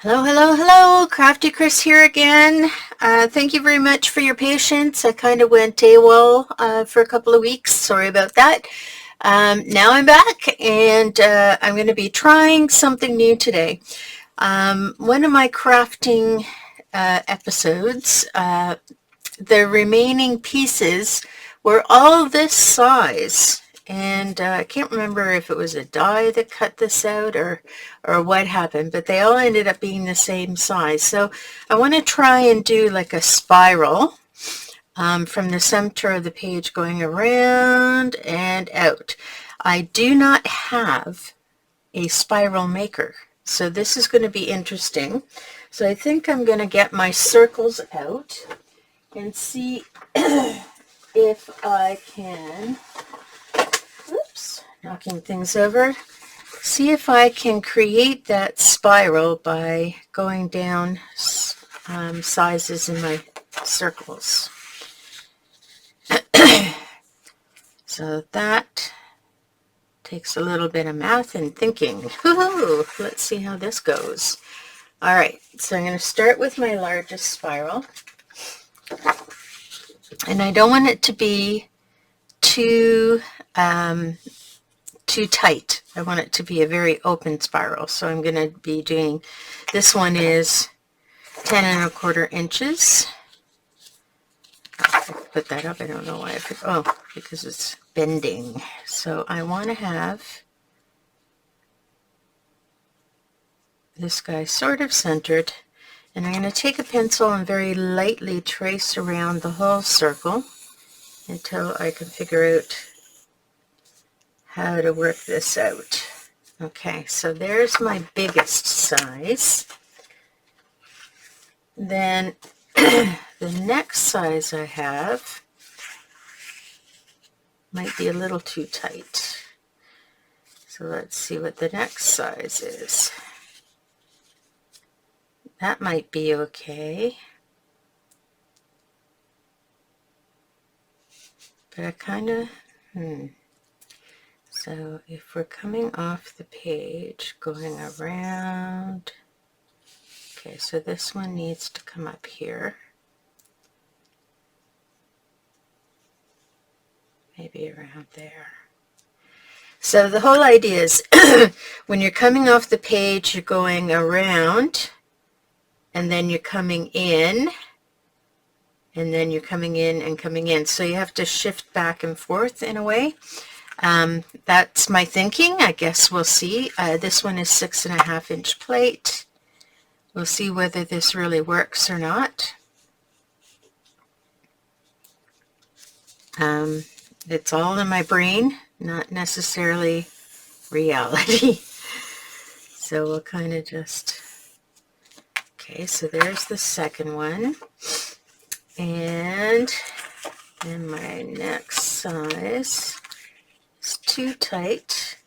Hello, hello, hello. Crafty Chris here again. Thank you very much for your patience. I kind of went AWOL for a couple of weeks. Sorry about that. Now I'm back and I'm going to be trying something new today. One of my crafting episodes, the remaining pieces were all this size. And I can't remember if it was a die that cut this out or what happened, but they all ended up being the same size. So I want to try and do like a spiral from the center of the page going around and out. I do not have a spiral maker, so this is going to be interesting. So I think I'm going to get my circles out and see if I can, oops, knocking things over, see if I can create that spiral by going down sizes in my circles. So that takes a little bit of math and thinking. Woo-hoo! Let's see how this goes. All right, so I'm going to start with my largest spiral. And I don't want it to be too tight. I want it to be a very open spiral. So I'm going to be doing, this one is 10 1/4 inches. I put that up. I don't know why I put, oh, because it's bending. So I want to have this guy sort of centered. And I'm going to take a pencil and very lightly trace around the whole circle until I can figure out how to work this out. Okay, so there's my biggest size. Then the next size I have might be a little too tight. So let's see what the next size is. That might be okay. But I kind of, So if we're coming off the page, going around, okay, so this one needs to come up here. Maybe around there. So the whole idea is when you're coming off the page, you're going around, and then you're coming in, and then you're coming in and coming in. So you have to shift back and forth in a way. That's my thinking. I guess we'll see. This one is 6.5 inch plate. We'll see whether this really works or not. It's all in my brain, not necessarily reality. So we'll kind of just, okay, so there's the second one. And then my next size is too tight.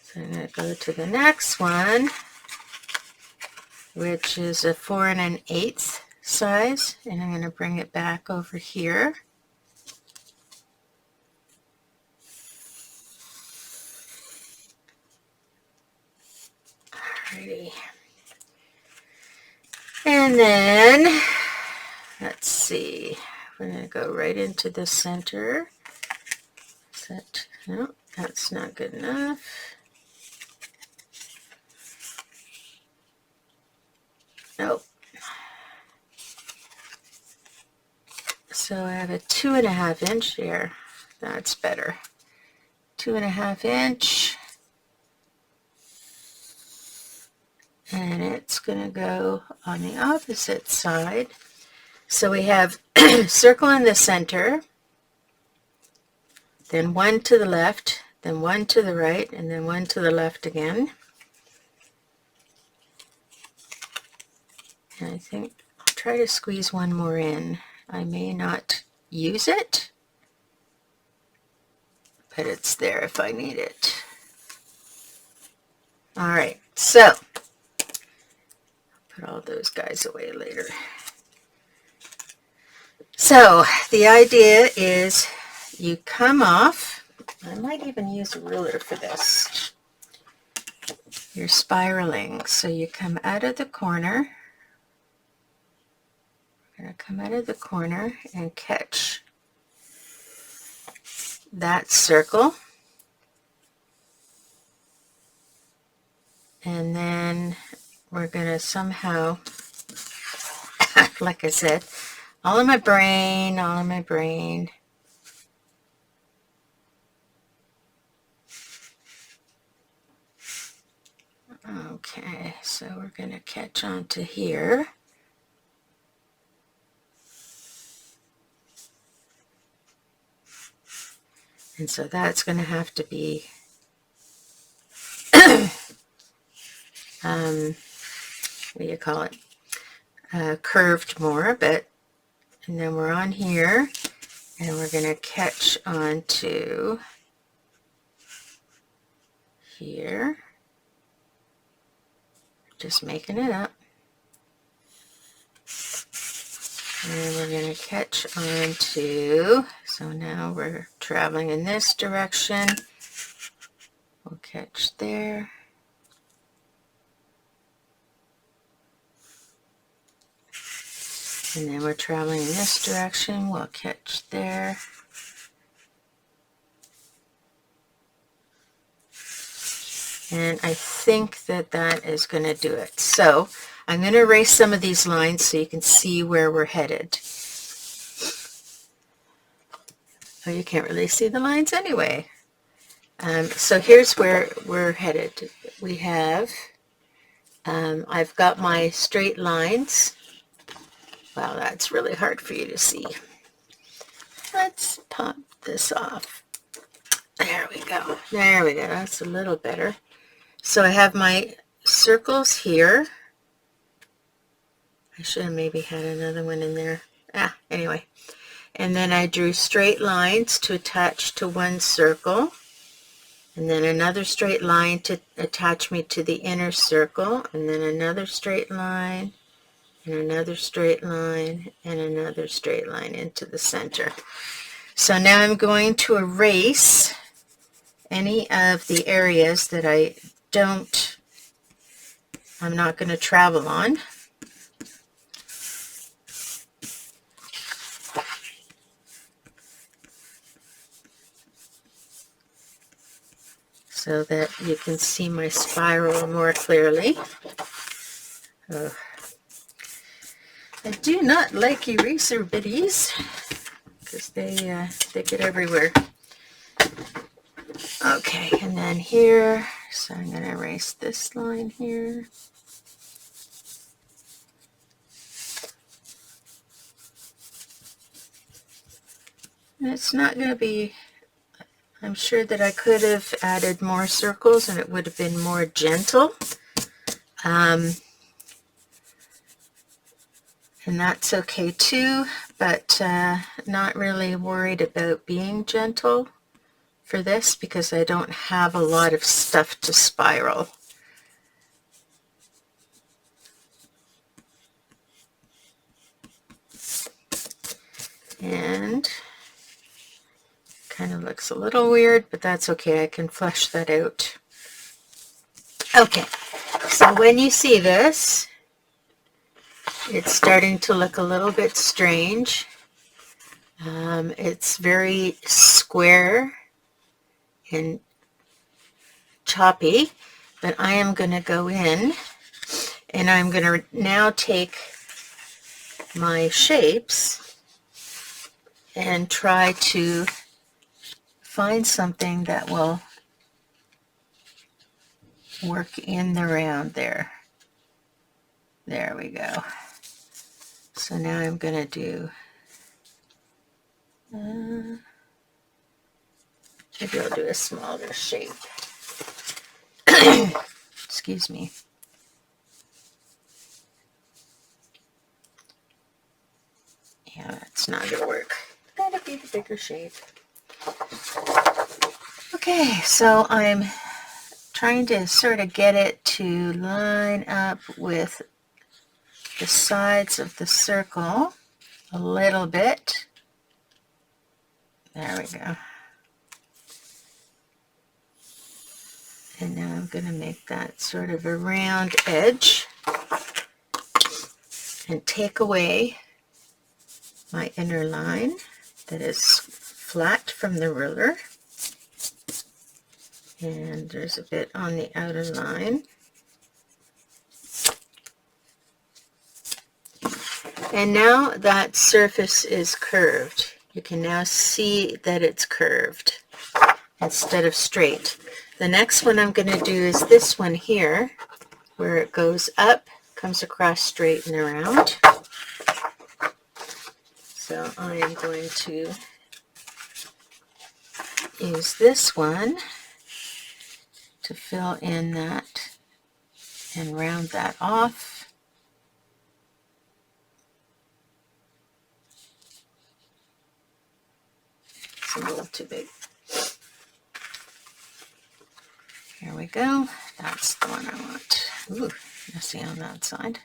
So I'm going to go to the next one, which is a 4 1/8 size, and I'm going to bring it back over here. Alrighty. And then, let's see, we're going to go right into the center. Set, no, that's not good enough. Nope. So I have a 2.5 inch here. That's better. 2.5 inch. And it's going to go on the opposite side. So we have circle in the center, then one to the left, then one to the right, and then one to the left again. And I think I'll try to squeeze one more in. I may not use it, but it's there if I need it. All right, so put all those guys away later. So the idea is you come off, I might even use a ruler for this. you're spiraling. So you come out of the corner. We're going to come out of the corner and catch that circle. And then we're going to somehow, like I said, all in my brain, all in my brain. Okay, so we're going to catch on to here. And so that's going to have to be what do you call it? Curved more, but, and then we're on here, and we're going to catch on to here. Just making it up. And we're going to catch on to, so now we're traveling in this direction. We'll catch there. And then we're traveling in this direction. We'll catch there. And I think that that is going to do it. So I'm going to erase some of these lines so you can see where we're headed. Oh, you can't really see the lines anyway. So here's where we're headed. We have, I've got my straight lines. Wow, that's really hard for you to see. Let's pop this off. There we go. There we go. That's a little better. So I have my circles here. I should have maybe had another one in there. Anyway. And then I drew straight lines to attach to one circle. And then another straight line to attach me to the inner circle. And then another straight line. And another straight line. And another straight line into the center. So now I'm going to erase any of the areas that I'm not going to travel on. So that you can see my spiral more clearly. Oh. I do not like eraser biddies because they get everywhere. Okay, and then here, so I'm going to erase this line here. And it's not going to be, I'm sure that I could have added more circles and it would have been more gentle. And that's okay too, but not really worried about being gentle for this because I don't have a lot of stuff to spiral. And kind of looks a little weird, but that's okay. I can flesh that out. Okay, so when you see this, it's starting to look a little bit strange. It's very square and choppy, but I am going to go in and I'm going to now take my shapes and try to find something that will work in the round there. There we go. So now I'm going to do, maybe I'll do a smaller shape. Excuse me. Yeah, that's not going to work. Gotta be the bigger shape. Okay, so I'm trying to sort of get it to line up with the sides of the circle a little bit. There we go. And now I'm going to make that sort of a round edge and take away my inner line that is flat from the ruler. And there's a bit on the outer line. And now that surface is curved. You can now see that it's curved instead of straight. The next one I'm going to do is this one here, where it goes up, comes across straight and around. So I am going to use this one to fill in that and round that off. It's a little too big. Here we go. That's the one I want. Ooh, messy on that side.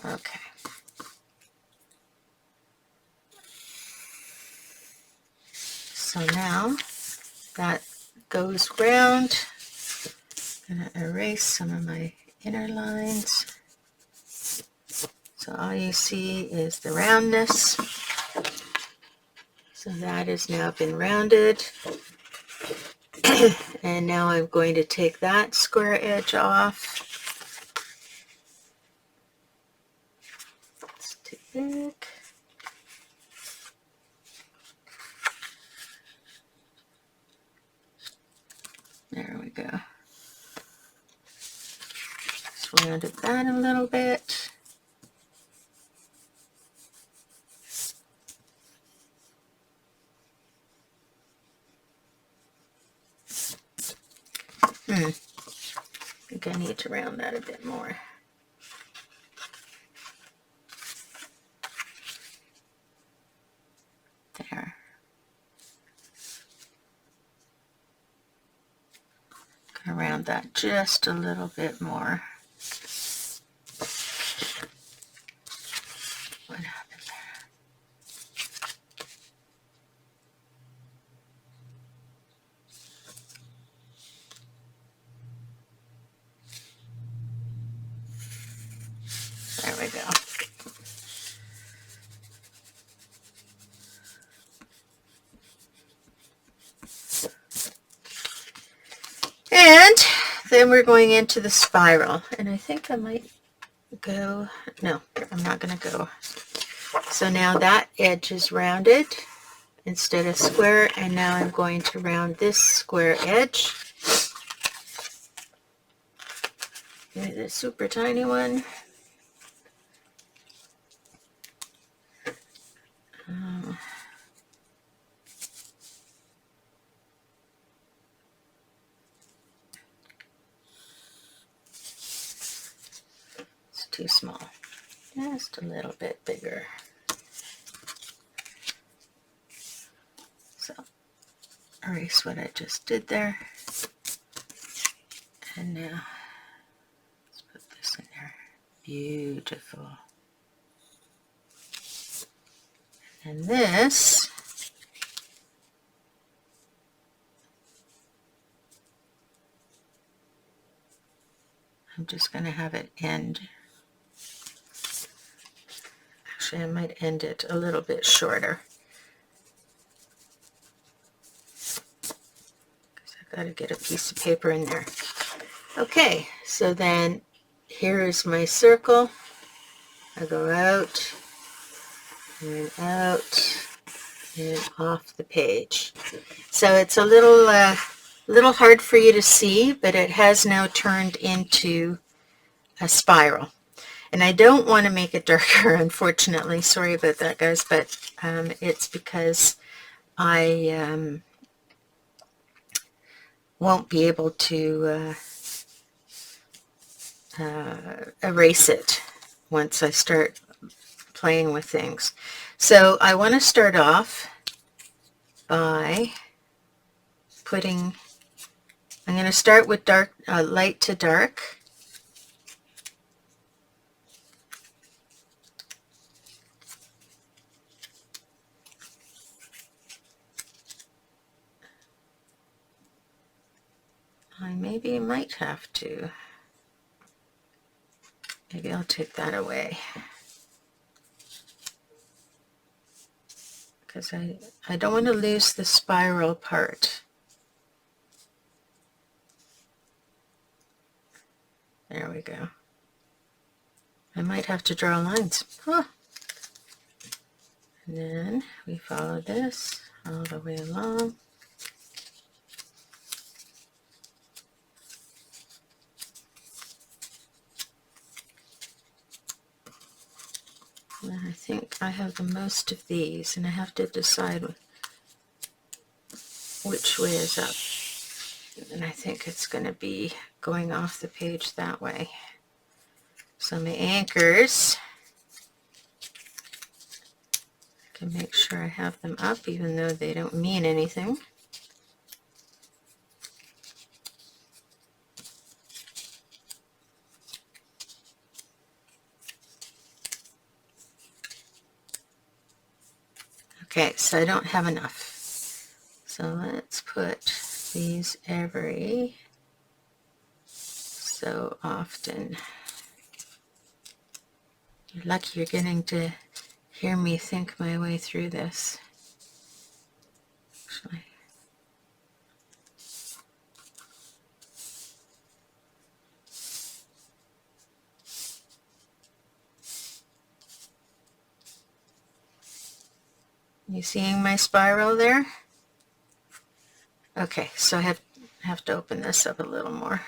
Okay. So now that goes round. I'm going to erase some of my inner lines. So all you see is the roundness. So that has now been rounded. And now I'm going to take that square edge off. It's too big. There we go. Just rounded that a little bit. I think I need to round that a bit more. There. Gonna round that just a little bit more. What happened there? There we go. And then we're going into the spiral. And I think I might go, no, I'm not going to go. So now that edge is rounded instead of square. And now I'm going to round this square edge. Here's a super tiny one. It's too small. Just a little bit bigger. So erase what I just did there. And now let's put this in there. Beautiful. And this I'm just going to have it end. Actually, I might end it a little bit shorter. Because I've got to get a piece of paper in there. Okay, so then here is my circle. I go out and off the page. So it's a little hard for you to see, but it has now turned into a spiral. And I don't want to make it darker, unfortunately. Sorry about that, guys, but it's because I won't be able to erase it once I start playing with things. So I want to start off by putting, I'm going to start with dark, light to dark. I maybe might have to. Maybe I'll take that away. Because I don't want to lose the spiral part. There we go. I might have to draw lines. Huh. And then we follow this all the way along. And I think I have the most of these, and I have to decide which way is up. And I think it's going to be going off the page that way. So my anchors, I can make sure I have them up even though they don't mean anything. Okay, so I don't have enough. So let's put these every so often. You're lucky you're getting to hear me think my way through this. Actually. You seeing my spiral there? Okay, so I have to open this up a little more.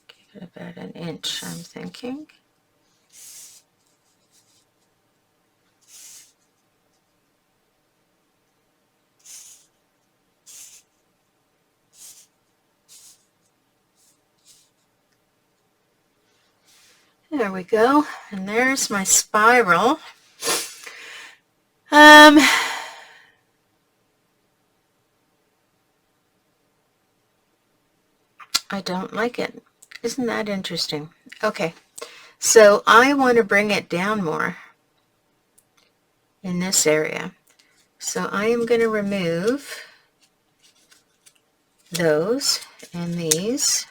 Give it about an inch, I'm thinking. There we go, and there's my spiral. I don't like it. Isn't that interesting? Okay, so I want to bring it down more in this area. So I am going to remove those and these.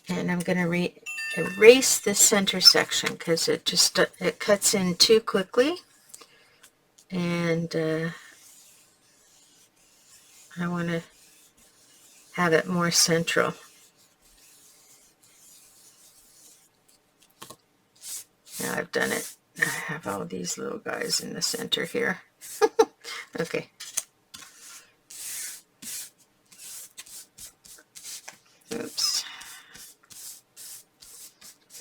And I'm going to erase this center section because it cuts in too quickly. And I want to have it more central. Now I've done it. I have all these little guys in the center here. Okay. Oops.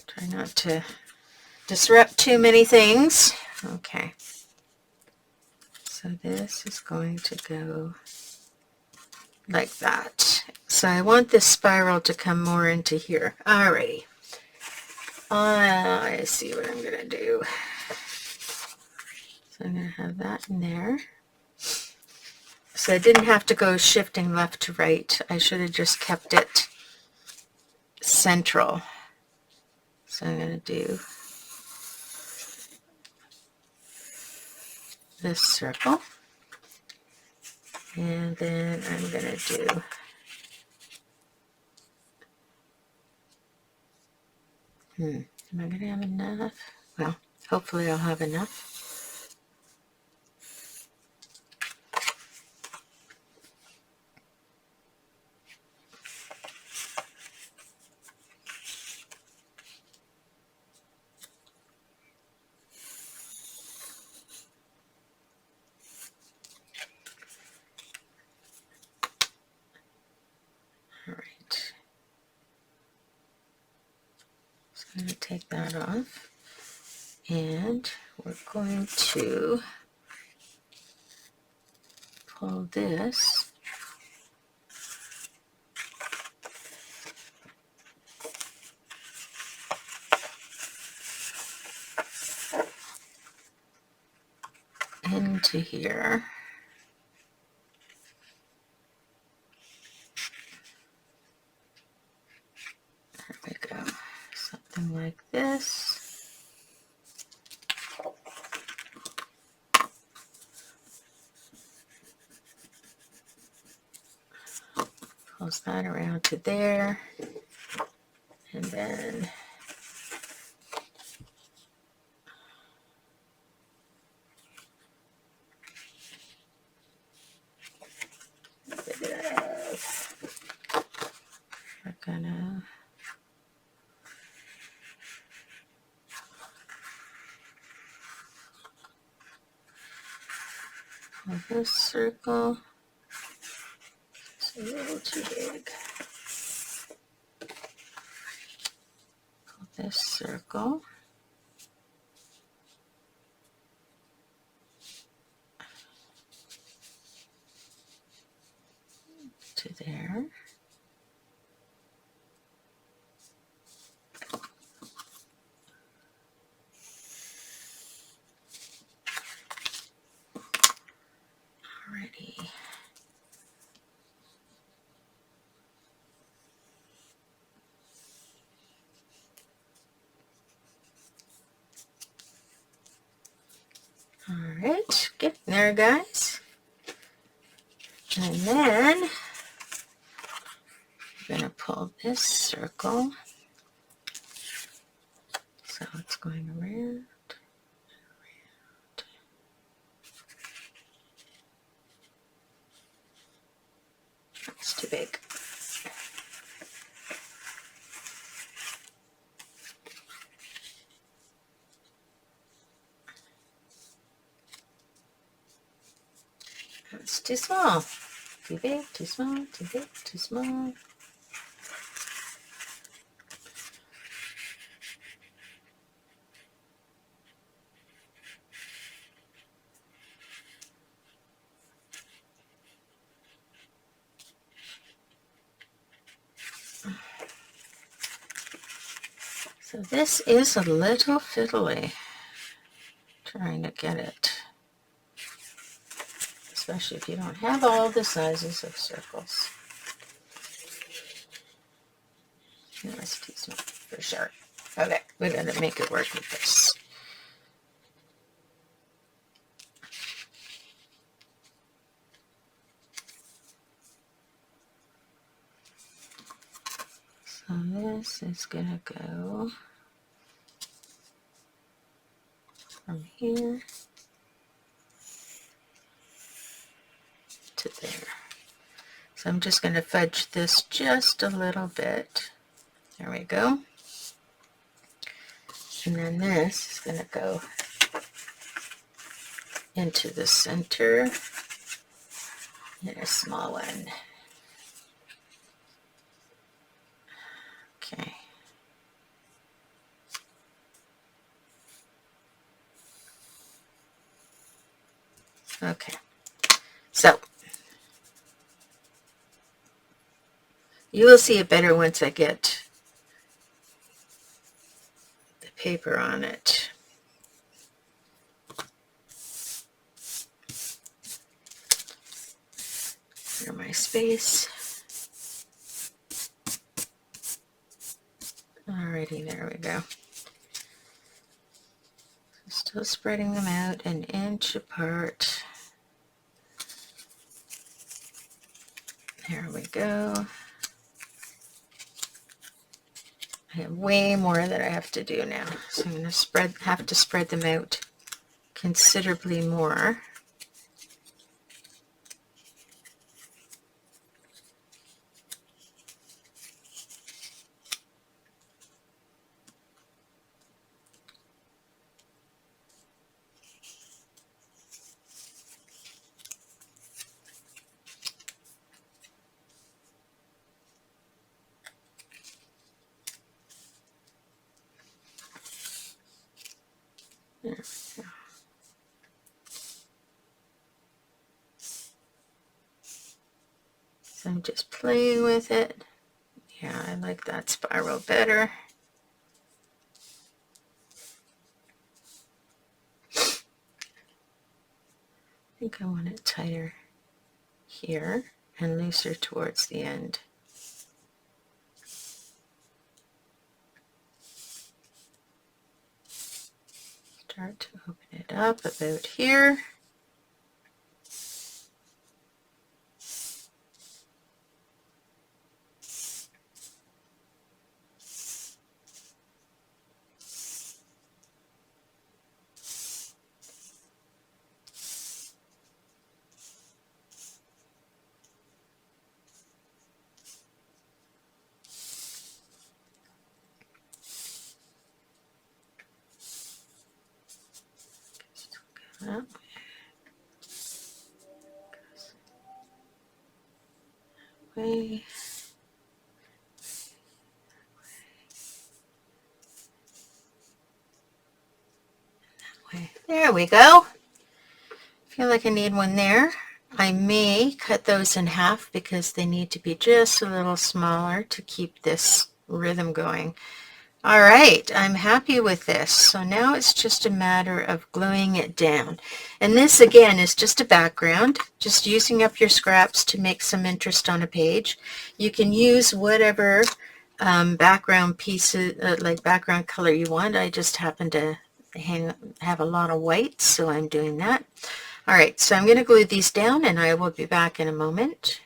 Try not to disrupt too many things. Okay. So this is going to go like that. So I want this spiral to come more into here. Alrighty. I see what I'm going to do. So I'm going to have that in there. So I didn't have to go shifting left to right. I should have just kept it central. So I'm going to do this circle. And then I'm going to do am I going to have enough? Well, hopefully I'll have enough. All right. So I'm going to take that off. And we're going to pull this into here. pulls that around to there, and then we're gonna pull this circle. It's a little too big. Pull this circle to there. Alrighty. Alright, getting there, guys. And then I'm going to pull this circle. So it's going around. It's too big. It's too small. Too big, too small, too big, too small. So this is a little fiddly, trying to get it, especially if you don't have all the sizes of circles. That's too small for sure. Okay, we're going to make it work with this. So this is going to go from here to there. So I'm just going to fudge this just a little bit. There we go. And then this is going to go into the center in a small one. Okay. Okay. So you will see it better once I get the paper on it. Clear my space. Alrighty, there we go. Still spreading them out an inch apart. There we go. I have way more that I have to do now, so I'm going to have to spread them out considerably more. There we go. So I'm just playing with it. Yeah, I like that spiral better. I think I want it tighter here and looser towards the end. Start to open it up about here. That way. There we go. Feel like I need one there. I may cut those in half because they need to be just a little smaller to keep this rhythm going. All right, I'm happy with this. So now it's just a matter of gluing it down. And this again is just a background, just using up your scraps to make some interest on a page. You can use whatever background pieces, like background color you want. I just happen to have a lot of white, so I'm doing that. All right, so I'm going to glue these down and I will be back in a moment.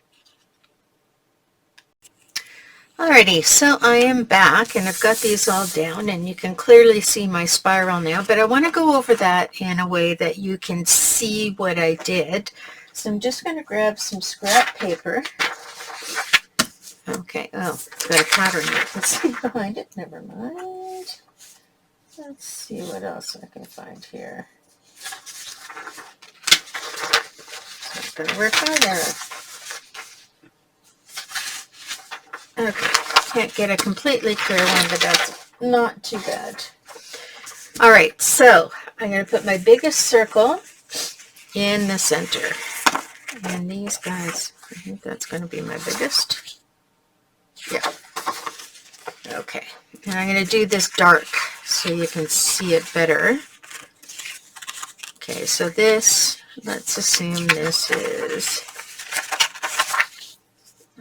Alrighty, so I am back and I've got these all down and you can clearly see my spiral now, but I want to go over that in a way that you can see what I did. So I'm just going to grab some scrap paper. Okay, oh, it's got a pattern I can see behind it. Never mind. Let's see what else I can find here. It's going to work either. Okay, can't get a completely clear one, but that's not too bad. All right, so I'm going to put my biggest circle in the center. And these guys, I think that's going to be my biggest. Yeah. Okay, and I'm going to do this dark so you can see it better. Okay, so this, let's assume this is,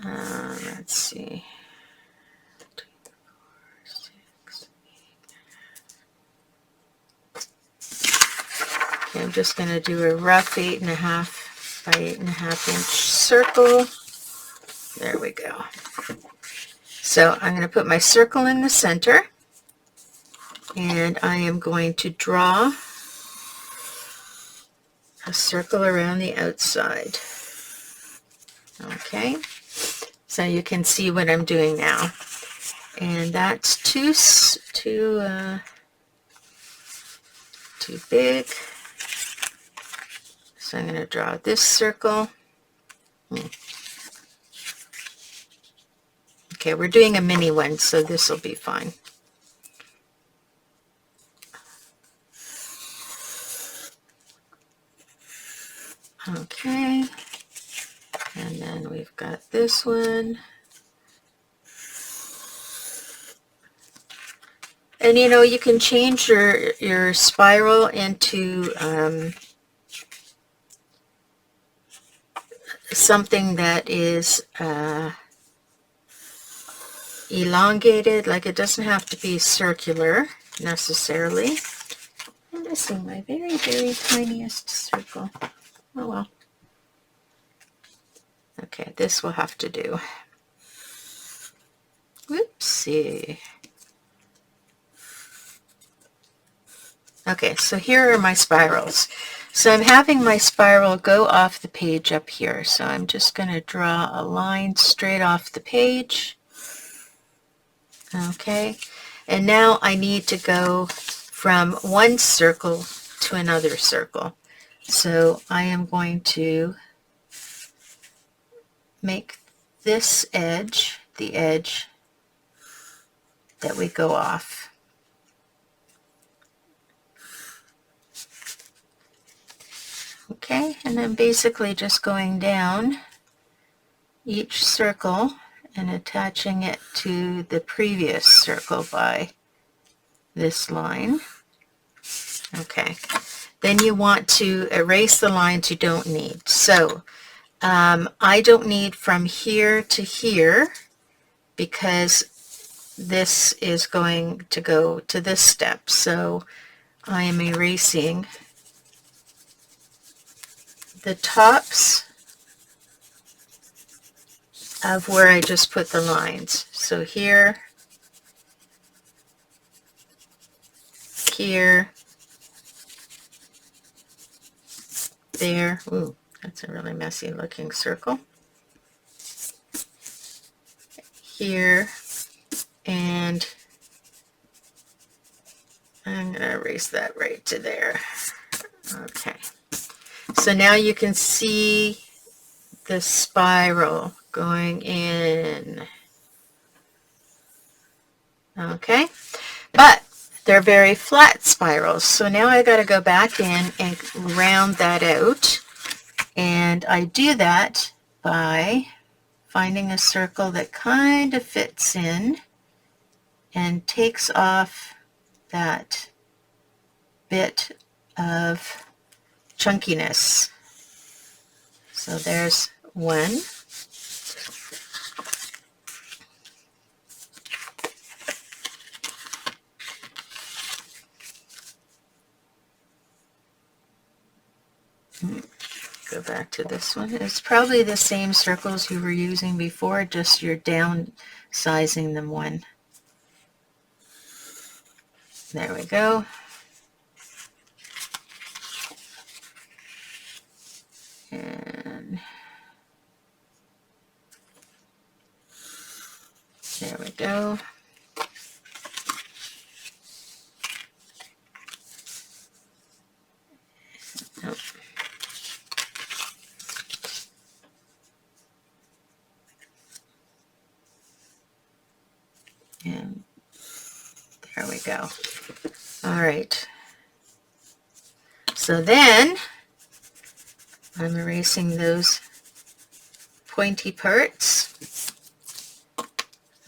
let's see, 2, 4, 6, 8. Okay, I'm just going to do a rough 8.5 by 8.5 inch circle. There we go. So I'm going to put my circle in the center and I am going to draw a circle around the outside. Okay, so you can see what I'm doing now. And that's too big. So I'm going to draw this circle. Okay, we're doing a mini one, so this will be fine. Okay, and then we've got this one. And you know, you can change your spiral into something that is elongated, like it doesn't have to be circular necessarily. I'm missing my very, very tiniest circle. Oh well. Okay, this will have to do. Whoopsie. Okay, so here are my spirals. So I'm having my spiral go off the page up here. So I'm just going to draw a line straight off the page. Okay, and now I need to go from one circle to another circle. So I am going to make this edge the edge that we go off. Okay, and I'm basically just going down each circle and attaching it to the previous circle by this line. Okay, then you want to erase the lines you don't need. So I don't need from here to here because this is going to go to this step. So I am erasing the tops of where I just put the lines. So here, here, there. Ooh, that's a really messy looking circle. Here, and I'm going to erase that right to there. Okay, so now you can see the spiral going in. Okay, but they're very flat spirals. So now I got to go back in and round that out. And I do that by finding a circle that kind of fits in and takes off that bit of chunkiness. So there's one. Go back to this one. It's probably the same circles you were using before, just you're downsizing them one. There we go. And there we go. Nope. And there we go. All right. So then I'm erasing those pointy parts.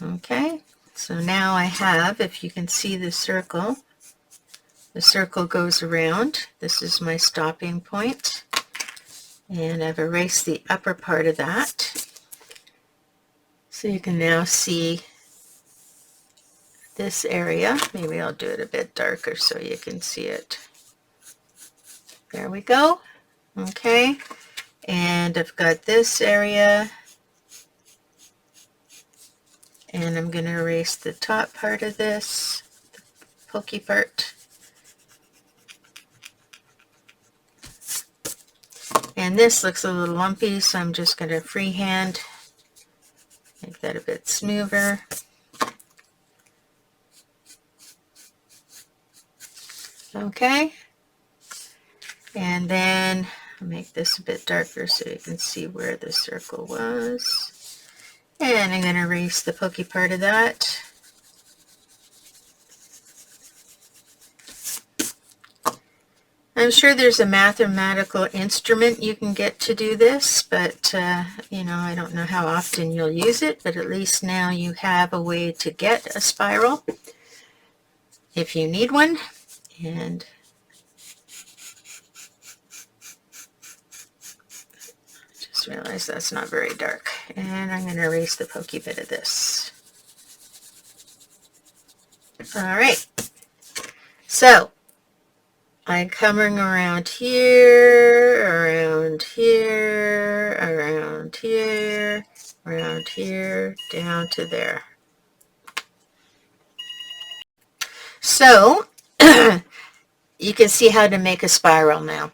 Okay. So now I have, if you can see the circle goes around. This is my stopping point. And I've erased the upper part of that. So you can now see this area. Maybe I'll do it a bit darker so you can see it. There we go. Okay. And I've got this area. And I'm going to erase the top part of this, the pokey part. And this looks a little lumpy, so I'm just going to freehand make that a bit smoother. Okay. And then I'll make this a bit darker so you can see where the circle was. And I'm going to erase the pokey part of that. I'm sure there's a mathematical instrument you can get to do this, but you know, I don't know how often you'll use it, but at least now you have a way to get a spiral if you need one. And just realized that's not very dark. And I'm going to erase the pokey bit of this. All right. So I'm coming around here, around here, around here, around here, down to there. So you can see how to make a spiral now.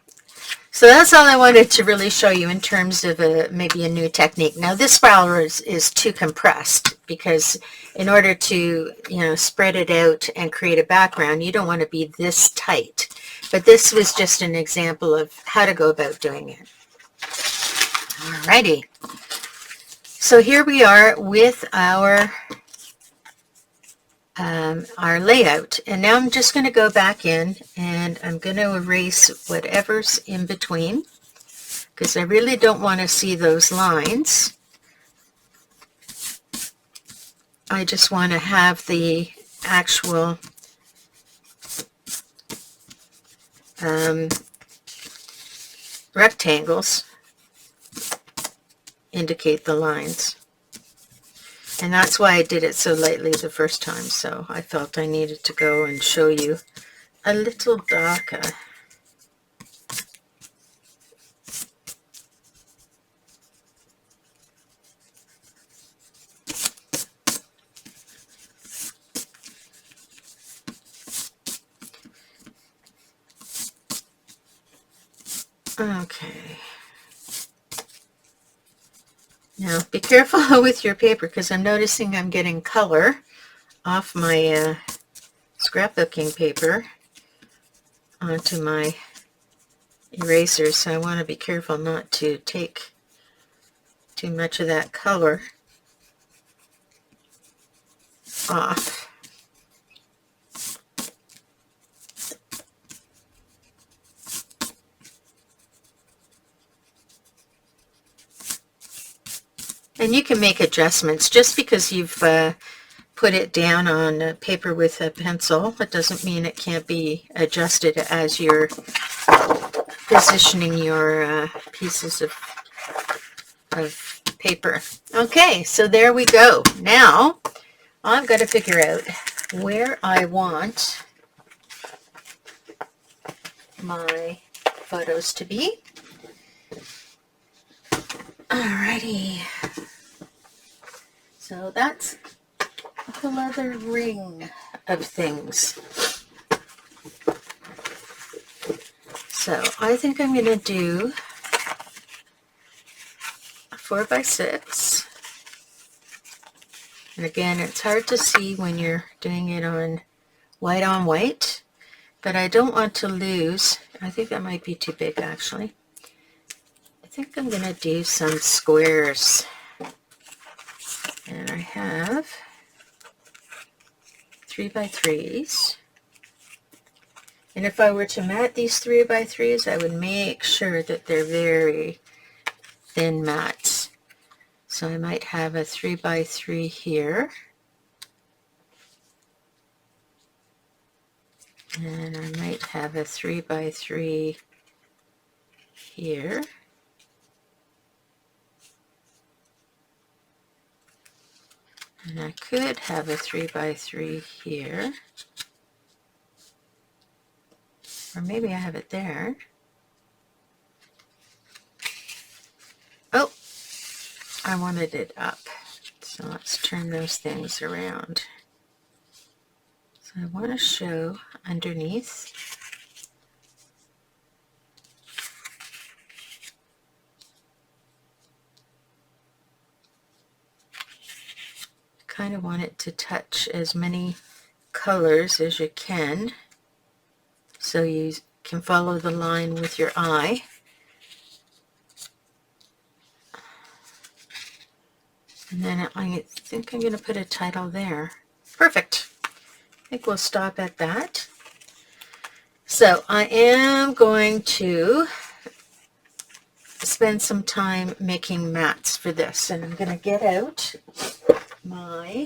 So that's all I wanted to really show you in terms of maybe a new technique. Now this spiral is too compressed because in order to, you know, spread it out and create a background, you don't want to be this tight. But this was just an example of how to go about doing it. Alrighty. So here we are with our layout. And now I'm just going to go back in and I'm going to erase whatever's in between because I really don't want to see those lines. I just want to have the actual rectangles indicate the lines. And that's why I did it so lightly the first time, so I felt I needed to go and show you a little darker. Okay. Now be careful with your paper because I'm noticing I'm getting color off my scrapbooking paper onto my eraser, so I want to be careful not to take too much of that color off. And you can make adjustments. Just because you've put it down on paper with a pencil, it doesn't mean it can't be adjusted as you're positioning your pieces of paper. Okay, so there we go. Now I've got to figure out where I want my photos to be. Alrighty. So that's a whole other ring of things. So I think I'm going to do a 4x6. And again, it's hard to see when you're doing it on white, but I don't want to lose. I think that might be too big, actually. I think I'm going to do some squares. And I have 3x3s. And if I were to mat these 3x3s, I would make sure that they're very thin mats. So I might have a 3x3 here. And I might have a 3x3 here. And I could have a 3x3 here. Or maybe I have it there. Oh, I wanted it up. So let's turn those things around. So I want to show underneath. Kind of want it to touch as many colors as you can, so you can follow the line with your eye. And then I think I'm going to put a title there. Perfect. I think we'll stop at that. So I am going to spend some time making mats for this, and I'm going to get out my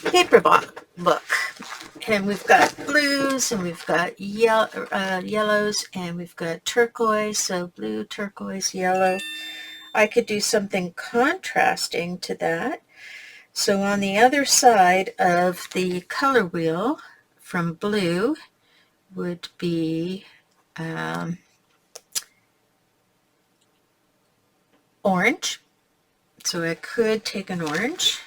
paper book. And we've got blues, and we've got yellows, and we've got turquoise, so blue, turquoise, yellow. I could do something contrasting to that. So on the other side of the color wheel from blue would be orange. So I could take an orange.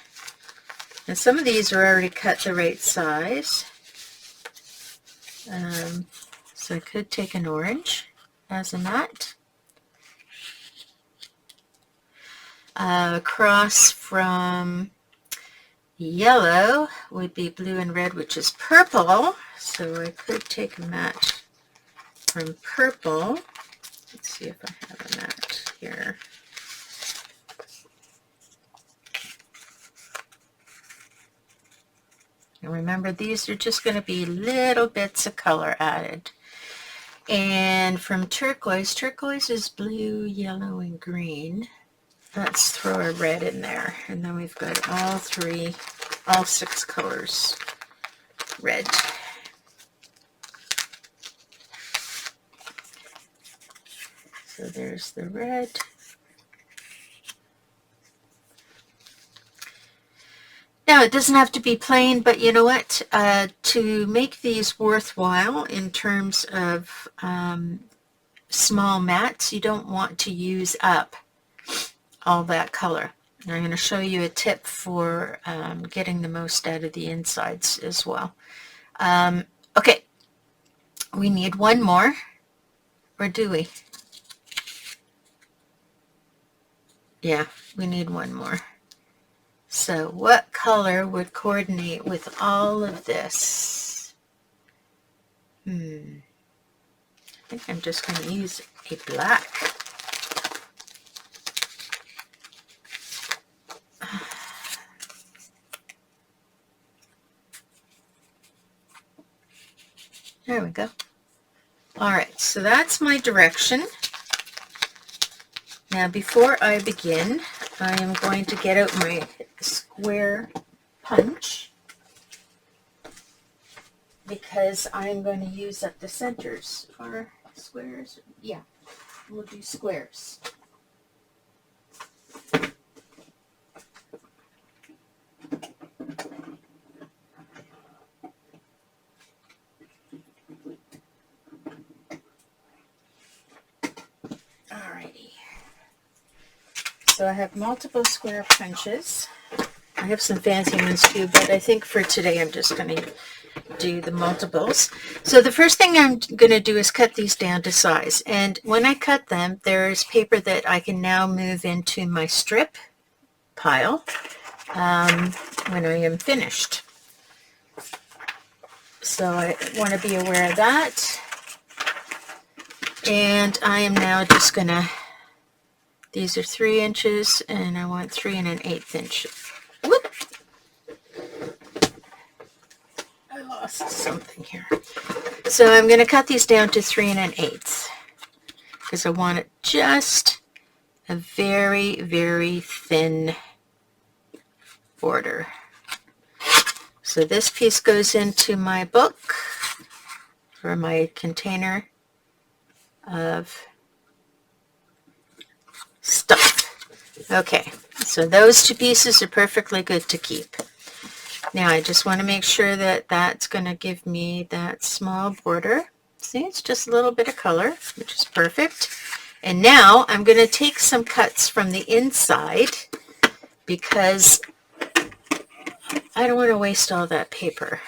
And some of these are already cut the right size. So I could take an orange as a mat. Across from yellow would be blue and red, which is purple. So I could take a mat from purple. Let's see if I have a mat here. And remember, these are just going to be little bits of color added. And from turquoise, turquoise is blue, yellow, and green. Let's throw a red in there. And then we've got all 6 colors red. So there's the red. Now, it doesn't have to be plain, but you know what? To make these worthwhile in terms of small mats, you don't want to use up all that color. And I'm going to show you a tip for getting the most out of the insides as well. Okay, we need one more, or do we? Yeah, we need one more. So what color would coordinate with all of this? I think I'm just going to use a black. There we go. All right, so that's my direction. Now before I begin, I am going to get out my square punch because I'm going to use up the centers. Or squares? Yeah, we'll do squares. Alrighty. So I have multiple square punches. I have some fancy ones too, but I think for today I'm just going to do the multiples. So the first thing I'm going to do is cut these down to size. And when I cut them, there's paper that I can now move into my strip pile when I am finished. So I want to be aware of that. And I am now just going to, these are 3 inches and I want 3 1/8 inches. Whoop! I lost something here. So I'm going to cut these down to 3 1/8 because I want it just a very, very thin border. So this piece goes into my book or my container of stuff. Okay, so those 2 pieces are perfectly good to keep. Now I just want to make sure that that's going to give me that small border. See, it's just a little bit of color, which is perfect. And now I'm going to take some cuts from the inside because I don't want to waste all that paper.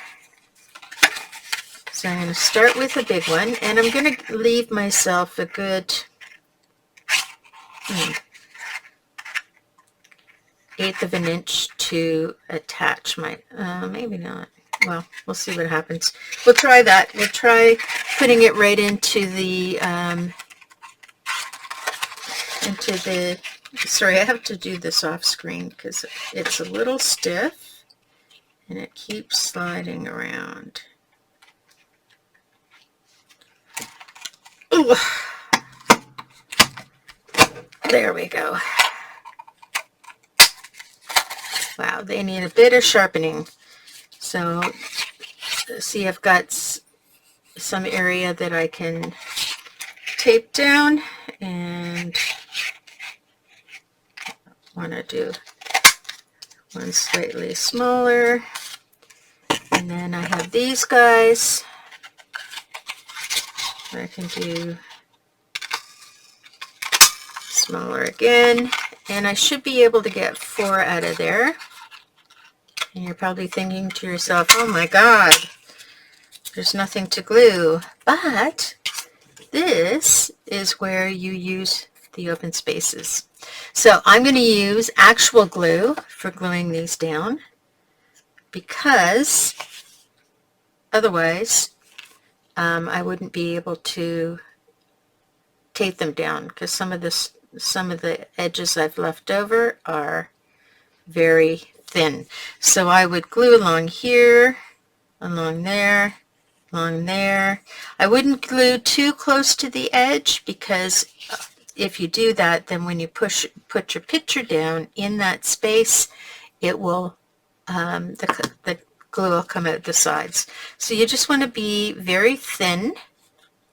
So I'm going to start with a big one, and I'm going to leave myself a good 1/8 of an inch to attach my, maybe not. Well, we'll see what happens. We'll try that. We'll try putting it right into the, sorry, I have to do this off screen because it's a little stiff and it keeps sliding around. Ooh. There we go. Wow, they need a bit of sharpening. So, see, I've got some area that I can tape down, and I want to do one slightly smaller. And then I have these guys that I can do smaller again. And I should be able to get 4 out of there. And you're probably thinking to yourself, oh my God, there's nothing to glue. But this is where you use the open spaces. So I'm going to use actual glue for gluing these down because otherwise I wouldn't be able to tape them down because some of the edges I've left over are very thin. So I would glue along here, along there, along there. I wouldn't glue too close to the edge because if you do that, then when you put your picture down in that space, it will, the glue will come out the sides. So you just want to be very thin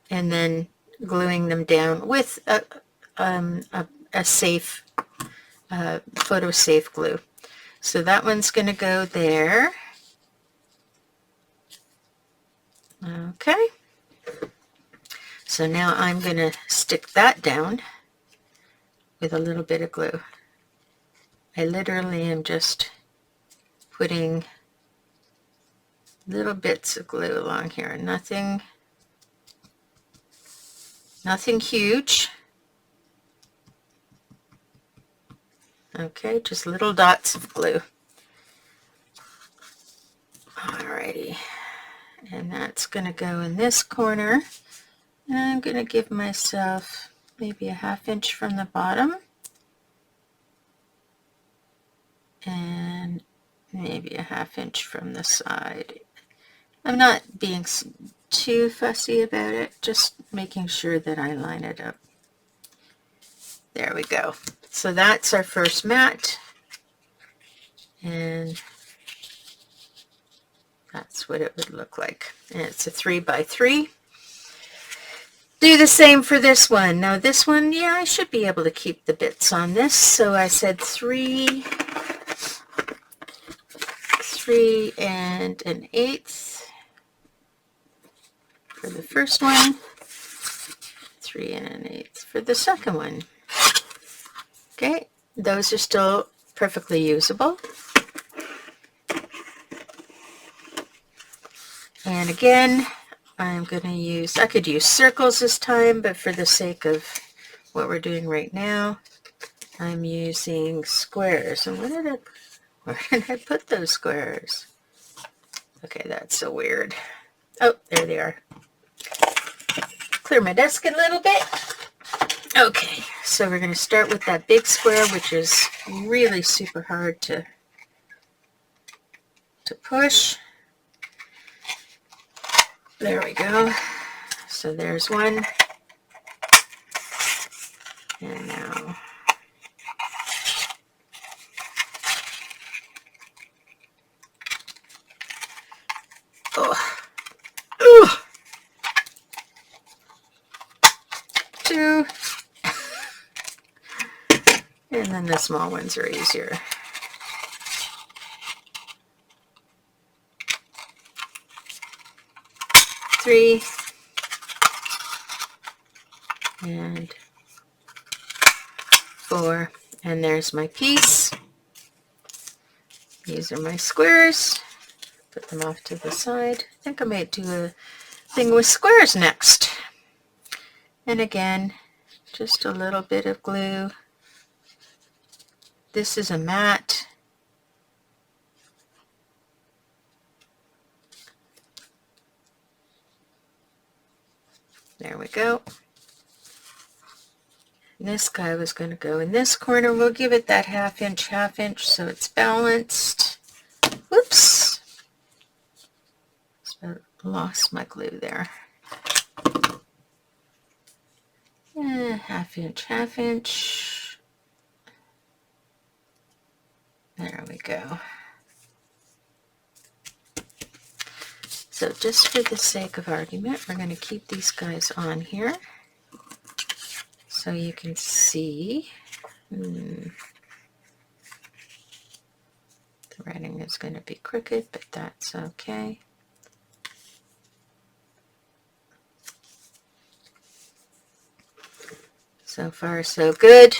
and then gluing them down with a safe, photo safe glue. So that one's going to go there. Okay. So now I'm going to stick that down with a little bit of glue. I literally am just putting little bits of glue along here. Nothing huge. Okay, just little dots of glue. Alrighty, and that's going to go in this corner. And I'm going to give myself maybe a 1/2 inch from the bottom and maybe a 1/2 inch from the side. I'm not being too fussy about it, just making sure that I line it up. There we go. So that's our first mat, and that's what it would look like. And it's a 3 by 3. Do the same for this one. Now this one, yeah, I should be able to keep the bits on this. So I said 3 and 1/8 for the first one, 3 and 1/8 for the second one. Okay, those are still perfectly usable. And again, I'm going to use, I could use circles this time, but for the sake of what we're doing right now, I'm using squares. And where did I put those squares? Okay, that's so weird. Oh, there they are. Clear my desk a little bit. Okay, so we're going to start with that big square, which is really super hard to push. There we go. So there's one. And now two. And then the small ones are easier. Three. And 4. And there's my piece. These are my squares. Put them off to the side. I think I might do a thing with squares next. And again, just a little bit of glue. This is a mat. There we go. And this guy was going to go in this corner. We'll give it that 1/2 inch, so it's balanced. Whoops. So lost my glue there. 1/2 inch. There we go. So just for the sake of argument, we're going to keep these guys on here so you can see. The writing is going to be crooked, but that's okay. So far, so good.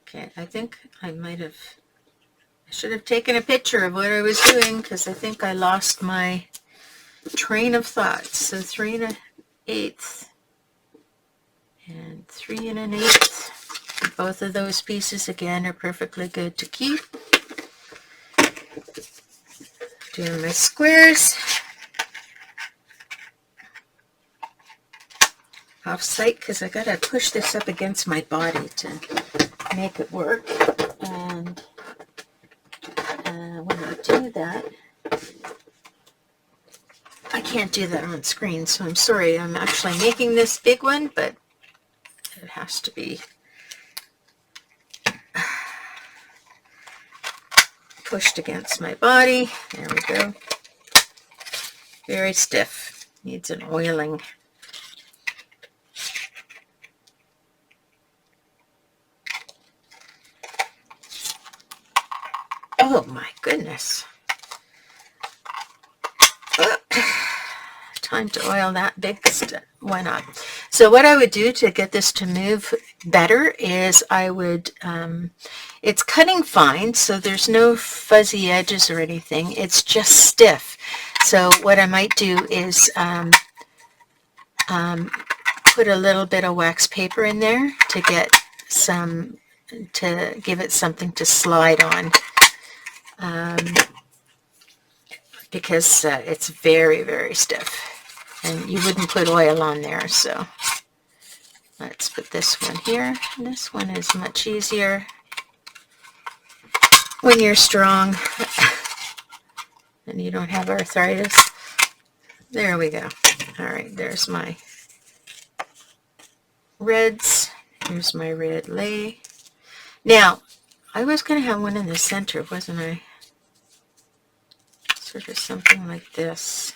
Okay, I think I should have taken a picture of what I was doing because I think I lost my train of thought. So 3 and 1/8 and 3 and 1/8. Both of those pieces again are perfectly good to keep. Doing my squares. Off site because I gotta push this up against my body to make it work. And when I do that, I can't do that on screen, so I'm sorry. I'm actually making this big one, but it has to be pushed against my body. There we go. Very stiff. Needs an oiling. Oh my goodness. Time to oil that big one up. So what I would do to get this to move better is I would, it's cutting fine, so there's no fuzzy edges or anything. It's just stiff. So what I might do is put a little bit of wax paper in there to get some, to give it something to slide on, because it's very, very stiff, and you wouldn't put oil on there. So let's put this one here. This one is much easier when you're strong and you don't have arthritis. There we go. All right, there's my reds. Here's my red lay. Now, I was going to have one in the center, wasn't I? Sort of something like this.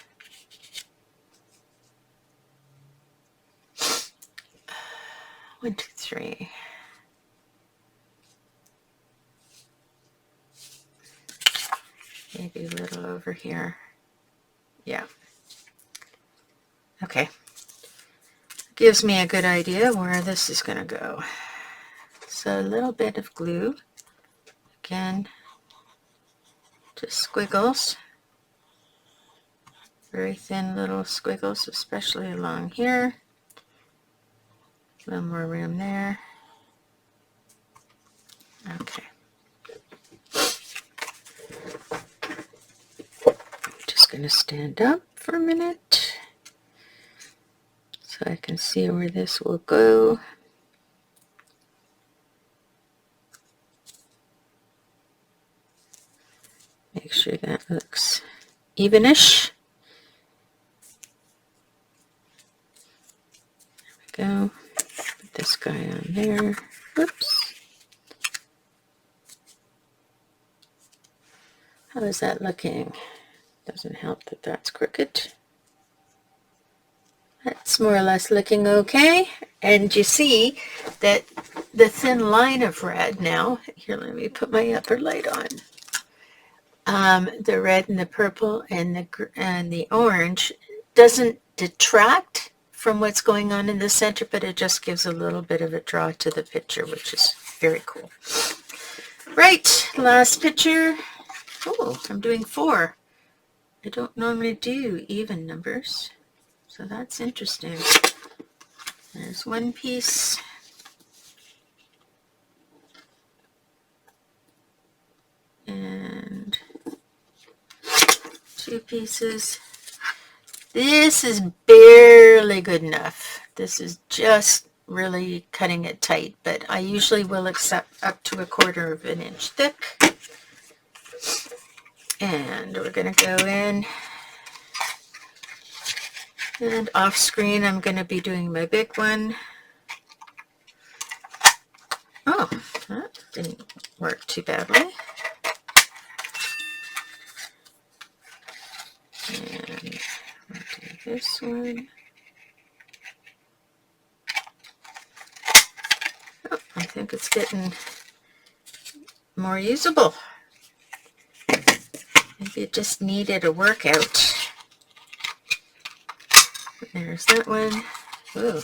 One, two, three. Maybe a little over here. Yeah. Okay. Gives me a good idea where this is going to go. So a little bit of glue. Again, just squiggles. Very thin little squiggles, especially along here. A little more room there. Okay. I'm just going to stand up for a minute so I can see where this will go. Make sure that looks evenish. There we go. Put this guy on there. Oops. How is that looking? Doesn't help that that's crooked. That's more or less looking okay. And you see that the thin line of red now, here, let me put my upper light on. The red and the purple and the orange doesn't detract from what's going on in the center, but it just gives a little bit of a draw to the picture, which is very cool. Right, last picture. Oh, I'm doing 4. I don't normally do even numbers, so that's interesting. There's one piece. And 2 pieces. This is barely good enough. This is just really cutting it tight, but I usually will accept up to 1/4 of an inch thick. And we're going to go in, and off screen I'm going to be doing my big one. Oh, that didn't work too badly. And we'll do this one. Oh, I think it's getting more usable. Maybe it just needed a workout. There's that one. Ooh,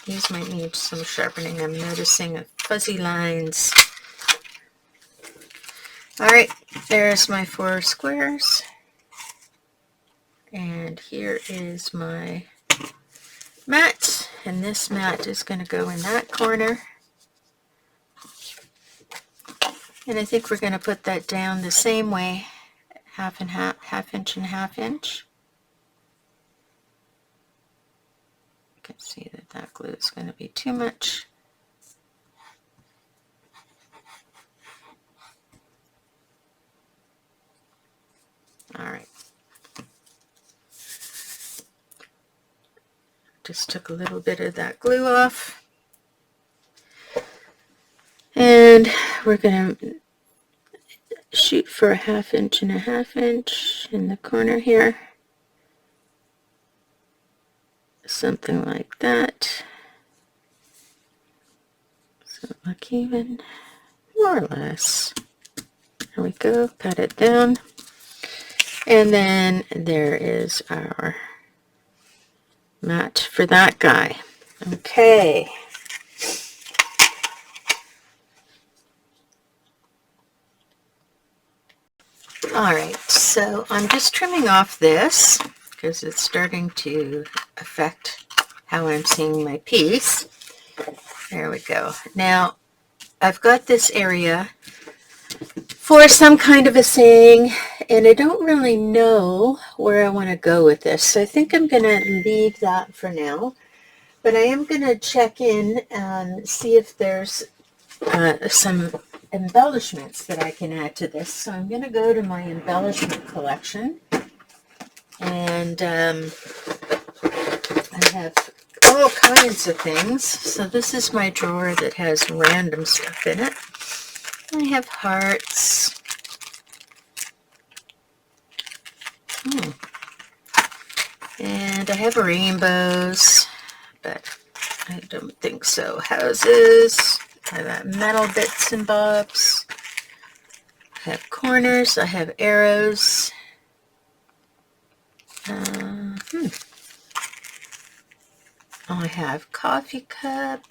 these might need some sharpening. I'm noticing fuzzy lines. All right, there's my 4 squares. And here is my mat. And this mat is going to go in that corner. And I think we're going to put that down the same way, half and half, ½ and ½ inch. You can see that that glue is going to be too much. All right. Just took a little bit of that glue off. And we're going to shoot for a ½ inch and ½ inch in the corner here. Something like that. So look even, more or less. There we go, pat it down. And then there is our mat for that guy. Okay. All right, so I'm just trimming off this because it's starting to affect how I'm seeing my piece. There we go. Now, I've got this area for some kind of a saying, and I don't really know where I want to go with this. So I think I'm going to leave that for now, but I am going to check in and see if there's some embellishments that I can add to this. So I'm going to go to my embellishment collection, and I have all kinds of things. So this is my drawer that has random stuff in it. I have hearts. And I have rainbows, but I don't think so. Houses. I have metal bits and bobs. I have corners. I have arrows. I have coffee cup.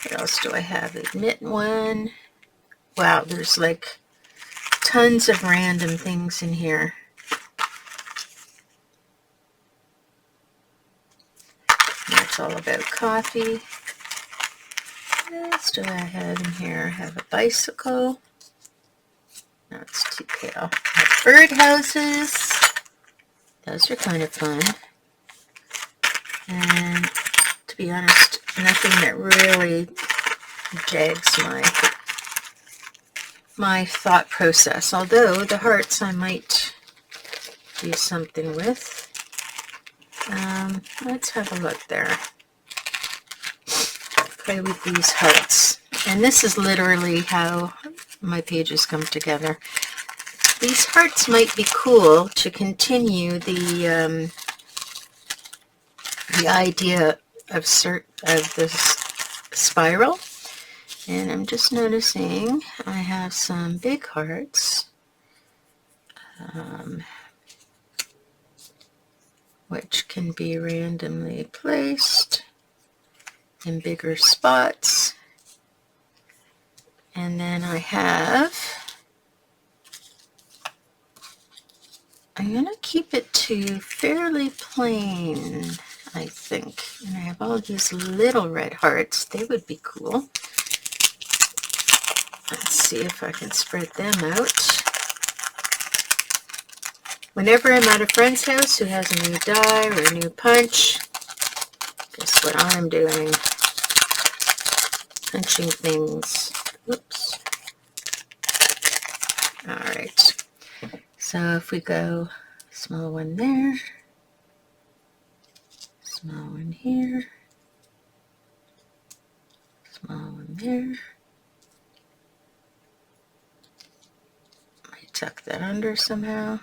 What else do I have? Admit one. Wow, there's like tons of random things in here. That's all about coffee. What else do I have in here? I have a bicycle. No, it's too pale. I have birdhouses. Those are kind of fun. And to be honest, nothing that really jags my thought process. Although the hearts I might do something with. Let's have a look there. Play with these hearts. And this is literally how my pages come together. These hearts might be cool to continue the idea of this spiral. And I'm just noticing I have some big hearts, which can be randomly placed in bigger spots. And then I'm going to keep it to fairly plain, I think. And I have all these little red hearts. They would be cool. Let's see if I can spread them out. Whenever I'm at a friend's house who has a new die or a new punch, guess what I'm doing? Punching things. Oops. All right. So if we go small one there, small one here, small one there. Might tuck that under somehow.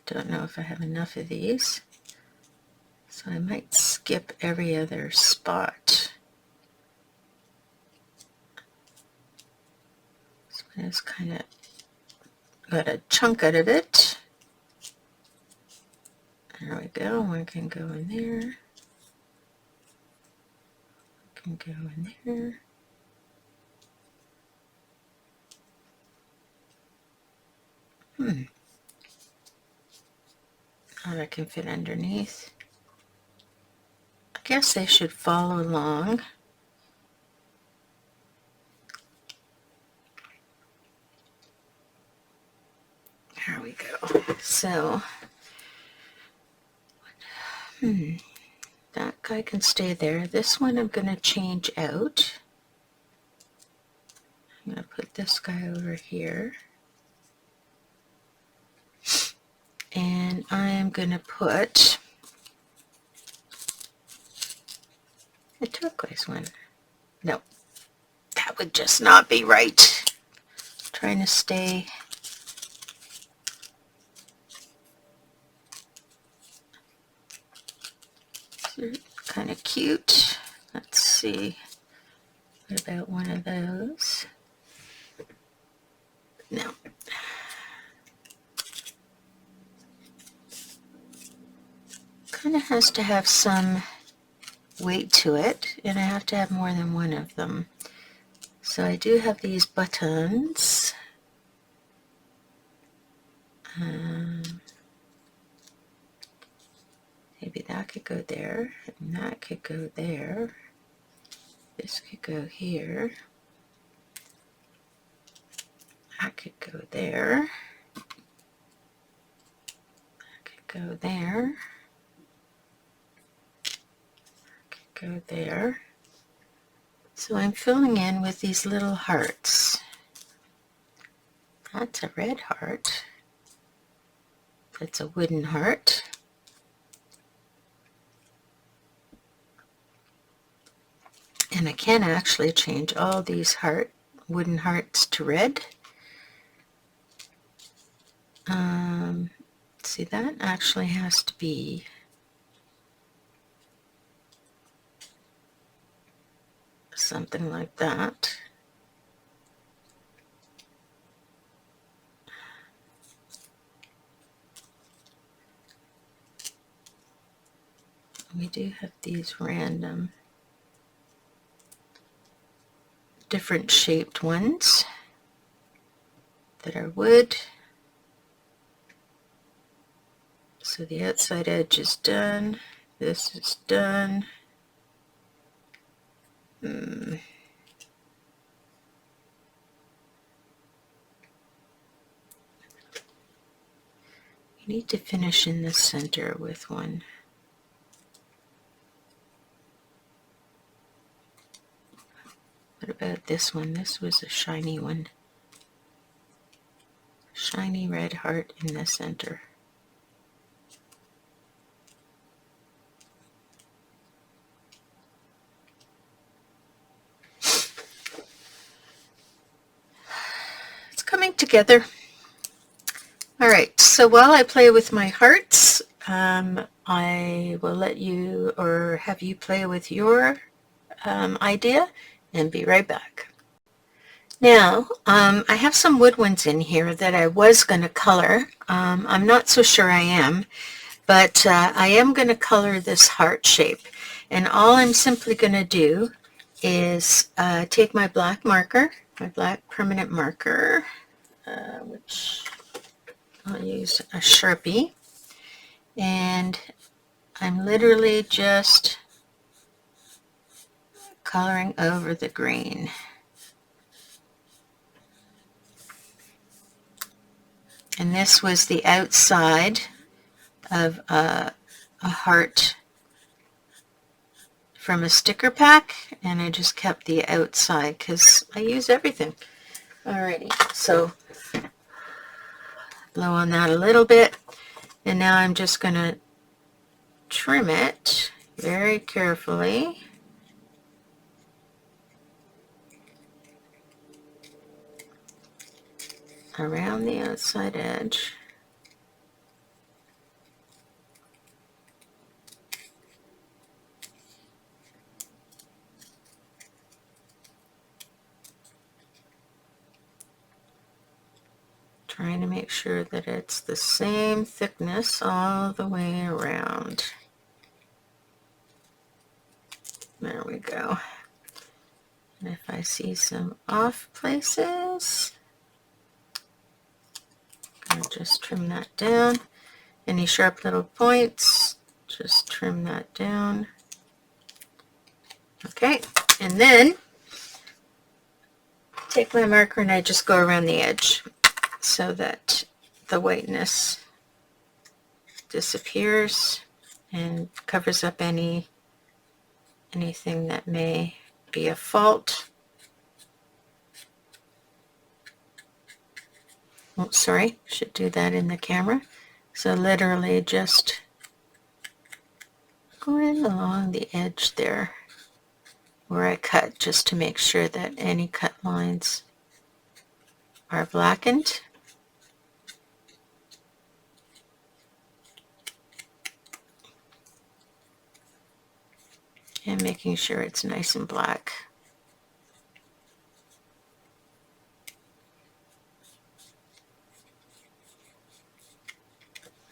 Don't know if I have enough of these, so I might skip every other spot. So I just kind of got a chunk out of it. There we go. One can go in there. One can go in there. Oh, that can fit underneath. I guess they should follow along. There we go. So, that guy can stay there. This one I'm going to change out. I'm going to put this guy over here. And I am going to put a turquoise one. No, that would just not be right. Trying to stay kind of cute. Let's see. What about one of those? No. Kind of has to have some weight to it, and I have to have more than one of them. So I do have these buttons. Maybe that could go there, and that could go there. This could go here. That could go there. That could go there. That could go there. So I'm filling in with these little hearts. That's a red heart. That's a wooden heart. And I can actually change all these wooden hearts to red. See, that actually has to be something like that. We do have these random different shaped ones that are wood. So the outside edge is done. This is done. You need to finish in the center with one. What about this one? This was a shiny one. Shiny red heart in the center. It's coming together. All right, so while I play with my hearts, I will let you or have you play with your idea and be right back. Now, I have some wood ones in here that I was going to color. I'm not so sure I am, but I am going to color this heart shape. And all I'm simply going to do is take my black marker, my black permanent marker, which I'll use a Sharpie, and I'm literally just coloring over the green. And this was the outside of a heart from a sticker pack, and I just kept the outside because I use everything. Alrighty, so blow on that a little bit, and now I'm just going to trim it very carefully. Around the outside edge. Trying to make sure that it's the same thickness all the way around. There we go. And if I see some off places, I'll just trim that down. Any sharp little points, just trim that down. Okay, and then take my marker and I just go around the edge so that the whiteness disappears and covers up anything that may be a fault. Oh, sorry, should do that in the camera. So literally just going along the edge there where I cut, just to make sure that any cut lines are blackened. And making sure it's nice and black.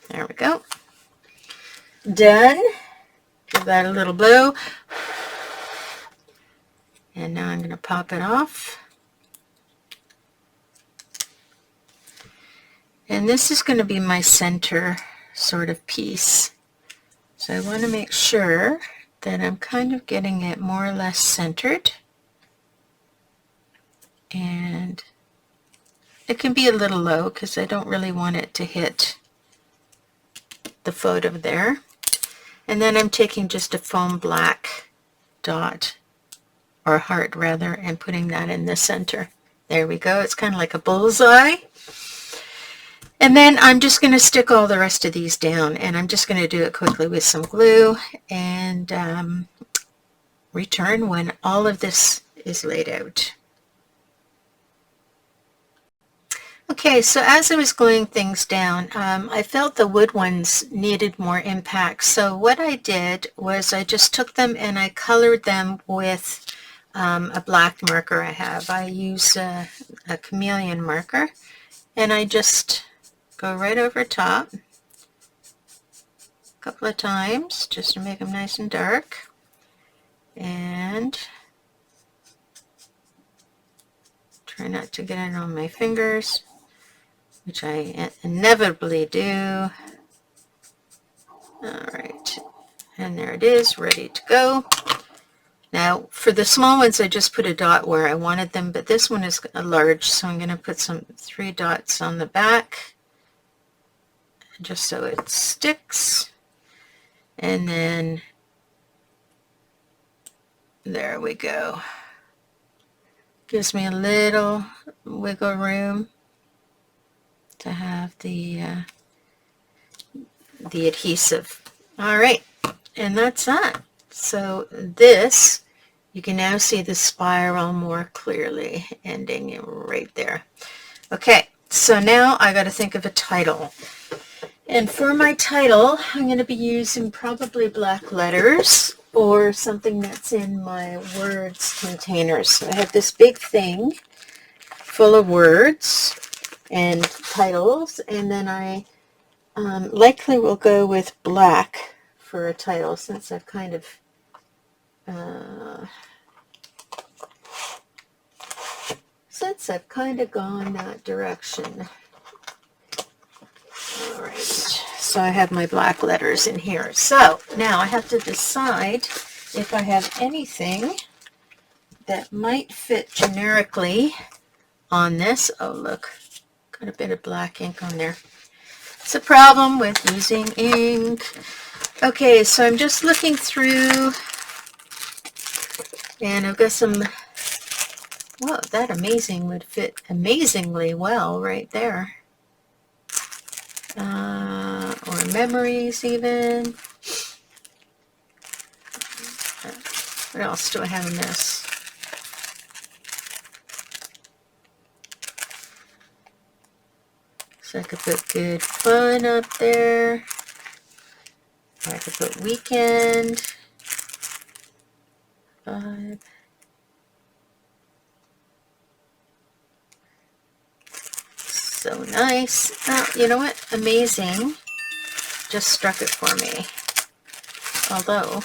There we go. Done. Give that a little blow. And now I'm going to pop it off. And this is going to be my center sort of piece. So I want to make sure that I'm kind of getting it more or less centered. And it can be a little low because I don't really want it to hit the photo there. And then I'm taking just a foam black dot, or heart rather, and putting that in the center. There we go. It's kind of like a bullseye. And then I'm just going to stick all the rest of these down, and I'm just going to do it quickly with some glue and return when all of this is laid out. Okay, so as I was gluing things down, I felt the wood ones needed more impact. So what I did was I just took them and I colored them with a black marker I have. I use a chameleon marker, and I just go right over top a couple of times just to make them nice and dark. And try not to get it on my fingers, which I inevitably do. All right, and there it is, ready to go. Now, for the small ones, I just put a dot where I wanted them, but this one is a large, so I'm going to put 3 dots on the back, just so it sticks. And then, there we go. Gives me a little wiggle room to have the adhesive. All right, and that's that. So this, you can now see the spiral more clearly, ending right there. Okay, so now I got to think of a title. And for my title, I'm going to be using probably black letters or something that's in my words containers. So I have this big thing full of words and titles, and then I likely will go with black for a title since I've kind of gone that direction. All right, so I have my black letters in here. So now I have to decide if I have anything that might fit generically on this. Oh, look, got a bit of black ink on there. It's a problem with using ink. Okay, so I'm just looking through, and I've got some, whoa, that amazing would fit amazingly well right there. Or memories even. What else do I have in this? So I could put good fun up there. Or I could put weekend. Vibe. So nice. Oh, you know what? Amazing just struck it for me. Although,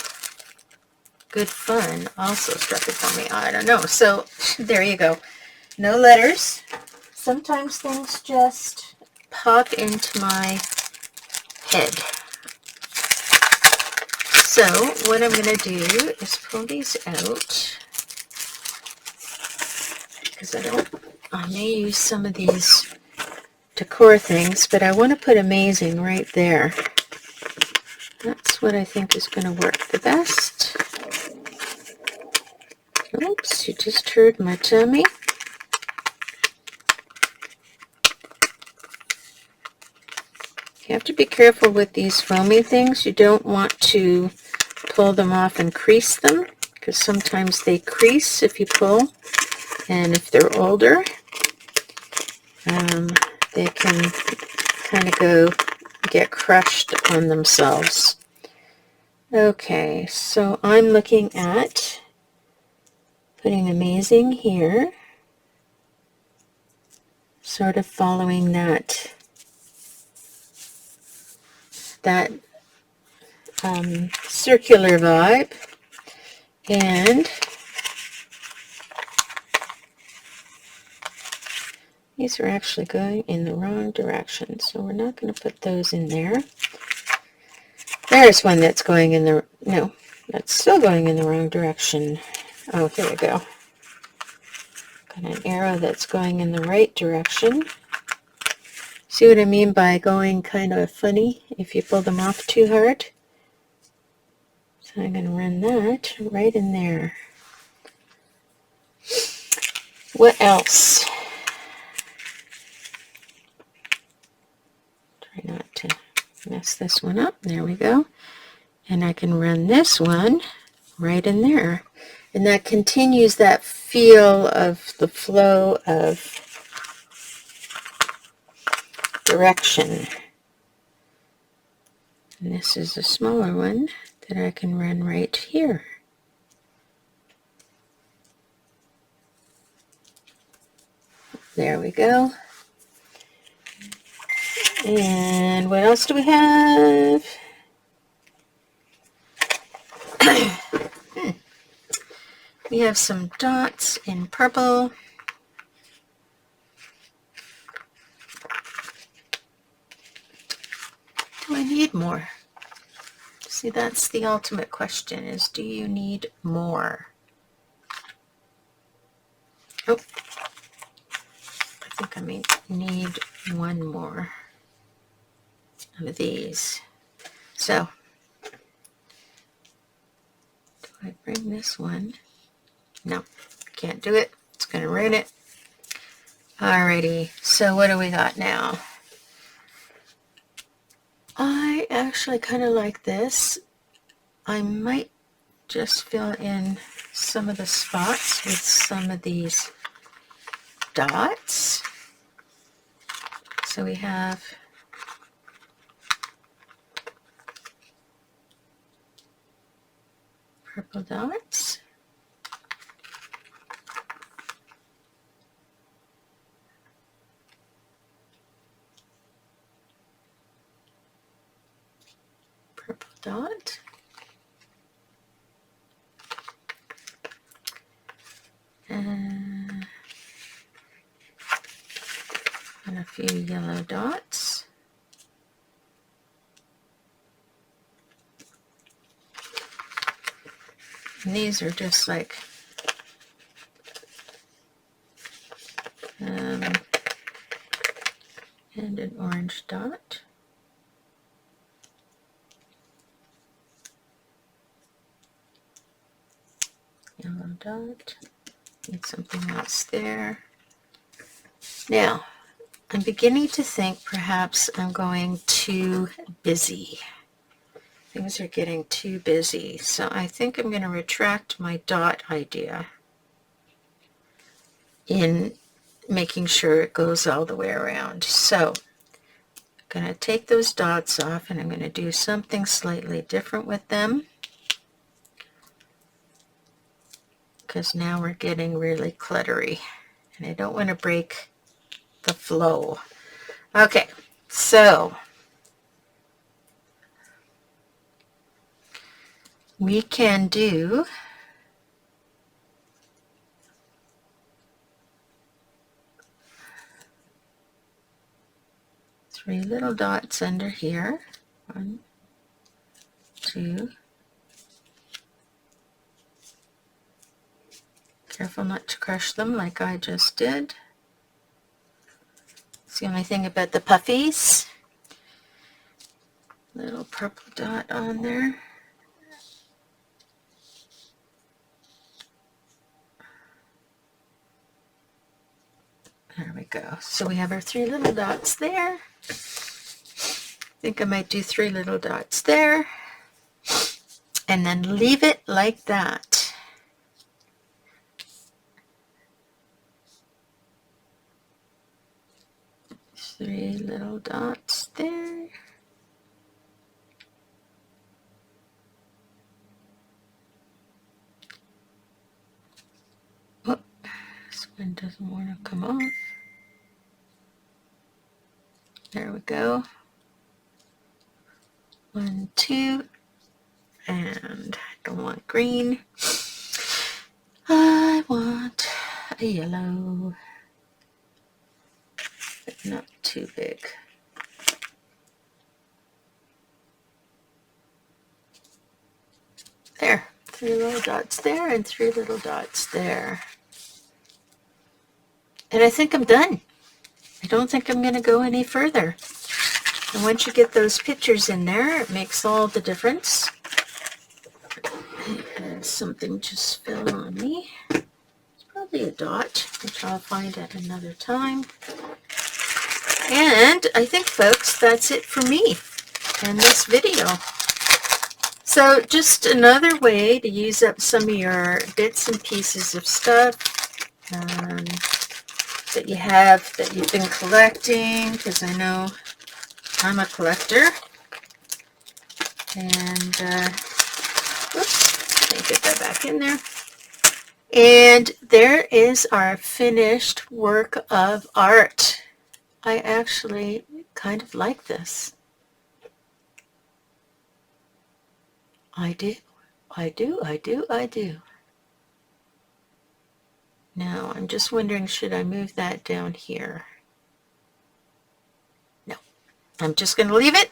good fun also struck it for me. I don't know. So, there you go. No letters. Sometimes things just pop into my head. So, what I'm going to do is pull these out. Because I may use some of these decor things, but I want to put amazing right there. That's what I think is going to work the best. Oops, you just heard my tummy. You have to be careful with these foamy things. You don't want to pull them off and crease them, because sometimes they crease if you pull, and if they're older, they can kind of get crushed on themselves. Okay, so I'm looking at putting amazing here, sort of following that circular vibe, and These are actually going in the wrong direction, so we're not going to put those in there. There's one that's going in the, no, that's still going in the wrong direction. Oh, here we go. Got an arrow that's going in the right direction. See what I mean by going kind of funny if you pull them off too hard? So I'm going to run that right in there. What else? Try not to mess this one up. There we go. And I can run this one right in there. And that continues that feel of the flow of direction. And this is a smaller one that I can run right here. There we go. And what else do we have? We have some dots in purple. Do I need more? See, that's the ultimate question, is do you need more? Oh, I think I may need one more of these. So, do I bring this one? No, can't do it. It's going to ruin it. Alrighty, so what do we got now? I actually kind of like this. I might just fill in some of the spots with some of these dots. So we have purple dots. Purple dot. And a few yellow dots. And these are just like and an orange dot. Yellow dot. Need something else there. Now, I'm beginning to think perhaps I'm going too busy. Things are getting too busy, so I think I'm going to retract my dot idea in making sure it goes all the way around. So I'm going to take those dots off and I'm going to do something slightly different with them, because now we're getting really cluttery and I don't want to break the flow. Okay, so we can do three little dots under here. 1, 2. Careful not to crush them like I just did. It's the only thing about the puffies. Little purple dot on there. There we go. So we have our 3 little dots there. I think I might do 3 little dots there. And then leave it like that. Three little dots there. Oh, this one doesn't want to come off. There we go. 1, 2, and I don't want green. I want a yellow. not too big. There, 3 little dots there and 3 little dots there. And I think I'm done. I don't think I'm going to go any further. And once you get those pictures in there, it makes all the difference. And something just fell on me. It's probably a dot, which I'll find at another time. And I think, folks, that's it for me in this video. So just another way to use up some of your bits and pieces of stuff that you have, that you've been collecting, because I know I'm a collector. And, oops, let me get that back in there. And there is our finished work of art. I actually kind of like this. I do. Now, I'm just wondering, should I move that down here? No. I'm just going to leave it.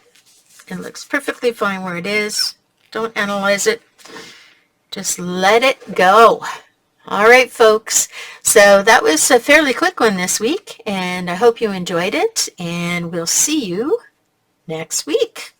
It looks perfectly fine where it is. Don't analyze it. Just let it go. All right, folks. So that was a fairly quick one this week, and I hope you enjoyed it, and we'll see you next week.